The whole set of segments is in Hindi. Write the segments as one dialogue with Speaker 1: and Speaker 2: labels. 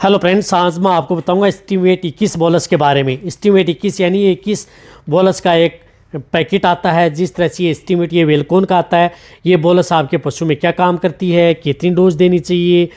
Speaker 1: हेलो फ्रेंड्स, आज मैं आपको बताऊंगा एस्टीमेट 21 बोलस के बारे में। एस्टीमेट 21 यानी 21 बोलस का एक पैकेट आता है। जिस तरह से ये एस्टीमेट ये वेलकॉन का आता है, ये बोलस आपके पशु में क्या काम करती है, कितनी डोज देनी चाहिए,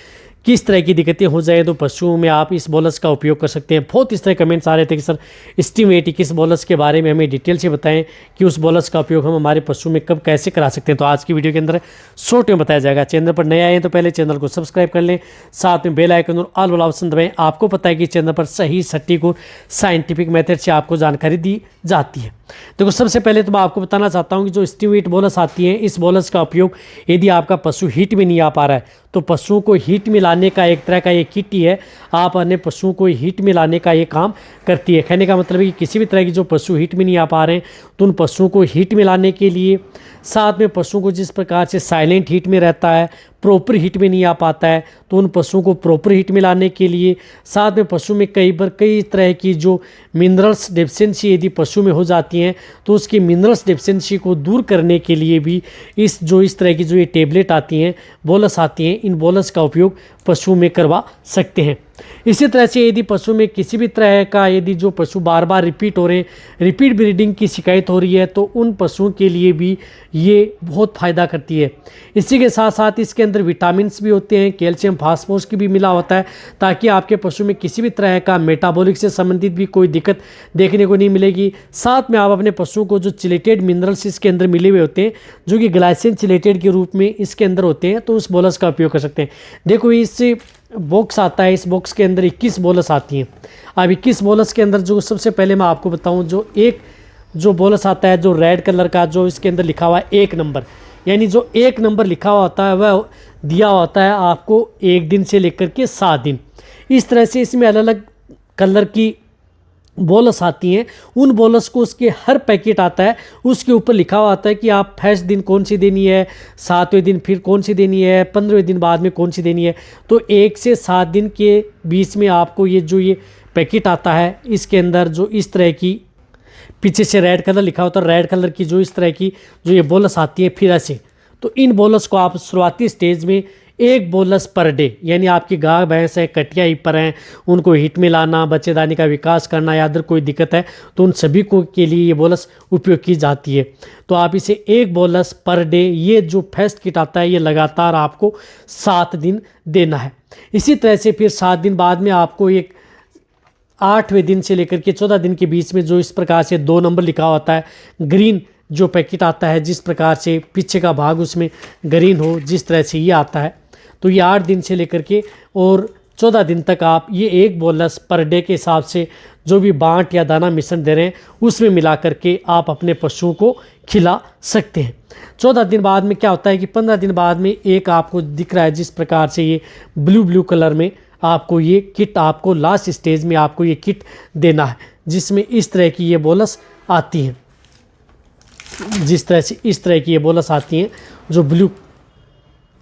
Speaker 1: किस तरह की दिक्कतें हो जाए तो पशुओं में आप इस बोलस का उपयोग कर सकते हैं। बहुत इस तरह कमेंट्स आ रहे थे कि सर एस्टीमेट 21 बोलस के बारे में हमें डिटेल से बताएं कि उस बोलस का उपयोग हम हमारे पशु में कब कैसे करा सकते हैं। तो आज की वीडियो के अंदर शॉर्ट में बताया जाएगा। चैनल पर नए आए हैं तो पहले चैनल को सब्सक्राइब कर लें, साथ में बेल आइकन और ऑल वाला ऑप्शन दबाएं। आपको पता है कि चैनल पर सही सटीक और साइंटिफिक मेथड से आपको जानकारी दी जाती है। देखो, सबसे पहले तो मैं आपको बताना चाहता हूं कि जो एस्टीमेट बोलस आती है, इस बोलस का उपयोग यदि आपका पशु हीट में नहीं आ पा रहा है तो पशुओं को हीट में लाने का एक तरह का ये किट ही है। आप अपने पशुओं को हीट में लाने का ये काम करती है। कहने का मतलब है कि किसी भी तरह की जो पशु हीट में नहीं आ पा रहे हैं तो उन पशुओं को हीट में लाने के लिए, साथ में पशुओं को जिस प्रकार से साइलेंट हीट में रहता है, प्रॉपर हीट में नहीं आ पाता है, तो उन पशुओं को प्रॉपर हीट में लाने के लिए, साथ में पशु में कई बार कई तरह की जो मिनरल्स डेफिशिएंसी यदि पशु में हो जाती हैं तो उसकी मिनरल्स डेफिशिएंसी को दूर करने के लिए भी इस तरह की जो ये टेबलेट आती हैं, बोलस आती हैं, इन बोलस का उपयोग पशु में करवा सकते हैं। इसी तरह से यदि पशु में किसी भी तरह का यदि जो पशु बार बार रिपीट हो रहे हैं, रिपीट ब्रीडिंग की शिकायत हो रही है, तो उन पशुओं के लिए भी ये बहुत फ़ायदा करती है। इसी के साथ साथ इसके अंदर विटामिन्स भी होते हैं, कैल्शियम फास्फोरस की भी मिला होता है, ताकि आपके पशु में किसी भी तरह का मेटाबॉलिक से संबंधित भी कोई दिक्कत देखने को नहीं मिलेगी। साथ में आप अपने पशुओं को जो चिलेटेड मिनरल्स इसके अंदर मिले हुए होते हैं, जो कि ग्लाइसिन चिलेटेड के रूप में इसके अंदर होते हैं, तो उस बोलस का उपयोग कर सकते हैं। देखो, इस बॉक्स आता है, इस बॉक्स के अंदर 21 बोलस आती हैं। अब 21 बोलस के अंदर जो सबसे पहले मैं आपको बताऊं, जो बोलस आता है, जो रेड कलर का, जो इसके अंदर लिखा हुआ है 1 नंबर, यानी जो 1 नंबर लिखा हुआ होता है वह दिया होता है आपको 1 दिन से लेकर के 7 दिन। इस तरह से इसमें अलग अलग कलर की बोलस आती हैं। उन बोलस को उसके हर पैकेट आता है, उसके ऊपर लिखा हुआ आता है कि आप फर्स्ट दिन कौन सी देनी है, 7वें दिन फिर कौन सी देनी है, 15वें दिन बाद में कौन सी देनी है। तो 1 से 7 दिन के बीच में आपको ये पैकेट आता है, इसके अंदर जो इस तरह की पीछे से रेड कलर लिखा होता है, रेड कलर की जो इस तरह की जो ये बोलस आती है फिर ऐसे, तो इन बोलस को आप शुरुआती स्टेज में 1 बोलस पर डे, यानी आपकी गाय भैंस है, कटिया ही पर हैं, उनको हीट में लाना, बच्चेदानी का विकास करना या अदर कोई दिक्कत है तो उन सभी को के लिए ये बोलस उपयोग की जाती है। तो आप इसे 1 बोलस पर डे, ये जो फर्स्ट किट आता है, ये लगातार आपको 7 दिन देना है। इसी तरह से फिर 7 दिन बाद में आपको एक 8वें दिन से लेकर के 14 दिन के बीच में जो इस प्रकार से 2 नंबर लिखा होता है, ग्रीन जो पैकेट आता है, जिस प्रकार से पीछे का भाग उसमें ग्रीन हो, जिस तरह से ये आता है, तो ये 8 दिन से लेकर के और 14 दिन तक आप ये 1 बोलस पर डे के हिसाब से जो भी बांट या दाना मिश्रण दे रहे हैं उसमें मिला करके आप अपने पशुओं को खिला सकते हैं। 14 दिन बाद में क्या होता है कि 15 दिन बाद में एक आपको दिख रहा है जिस प्रकार से ये ब्लू कलर में आपको ये किट, आपको लास्ट स्टेज में आपको ये किट देना है, जिसमें इस तरह की ये बोलस आती हैं, जिस तरह से इस तरह की ये बोलस आती हैं जो ब्लू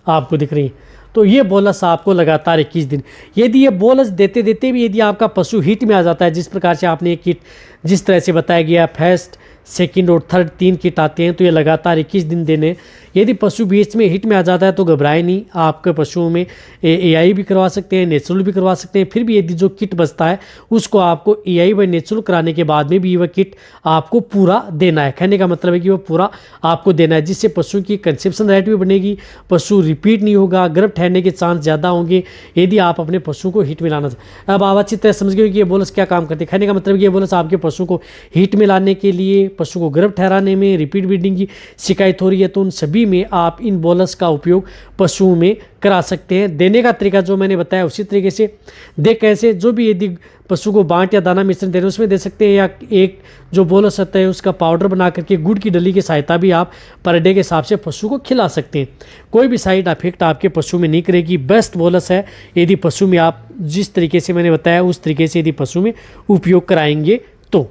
Speaker 1: आपको दिख रही है। तो ये बोलस आपको लगातार 21 दिन, यदि ये बोलस देते देते भी यदि आपका पशु हीट में आ जाता है, जिस प्रकार से आपने ये किट जिस तरह से बताया गया, फर्स्ट, सेकंड और थर्ड 3 किट आते हैं, तो ये लगातार 21 दिन देने। यदि पशु बीच में हिट में आ जाता है तो घबराए नहीं, आपके पशुओं में एआई भी करवा सकते हैं, नेचुरल भी करवा सकते हैं। फिर भी यदि जो किट बचता है उसको आपको एआई व नेचुरल कराने के बाद में भी वह किट आपको पूरा देना है। कहने का मतलब है कि वह पूरा आपको देना है, जिससे पशु की कंसेप्शन रेट भी बनेगी, पशु रिपीट नहीं होगा, गर्भ ठहरने के चांस ज़्यादा होंगे यदि आप अपने पशु को हीट में लाना चाहते। अब आप अच्छी तरह समझ गए कि ये बोलस क्या काम करते हैं। कहने का मतलब कि ये बोलस आपके पशु को हीट में लाने के लिए, पशु को गर्भ ठहराने में, रिपीट ब्रीडिंग की शिकायत हो रही है तो उन सभी में आप इन बोलस का उपयोग पशुओं में करा सकते हैं। देने का तरीका जो मैंने बताया उसी तरीके से दे, कैसे, जो भी यदि पशु को बांट या दाना मिश्रण दे रहे हैं उसमें दे सकते हैं, या एक जो बोलस होता है उसका पाउडर बना करके गुड़ की डली की सहायता भी आप पर डे के हिसाब से पशु को खिला सकते हैं। कोई भी साइड इफेक्ट आपके पशु में नहीं करेगी, बेस्ट बोलस है यदि पशु में आप जिस तरीके से मैंने बताया उस तरीके से यदि पशु में उपयोग कराएंगे तो।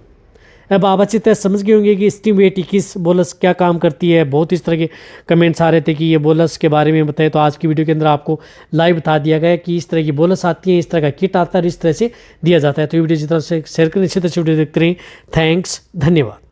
Speaker 1: अब आप अच्छी तरह समझ गए होंगे कि एस्टीमेट 21 बोलस क्या काम करती है। बहुत इस तरह के कमेंट्स आ रहे थे कि ये बोलस के बारे में बताएं, तो आज की वीडियो के अंदर आपको लाइव बता दिया गया कि इस तरह की बोलस आती है, इस तरह का किट आता है और इस तरह से दिया जाता है। तो ये वीडियो जितना शेयर करें, इसी तरह से वीडियो देखते रहें। थैंक्स, धन्यवाद।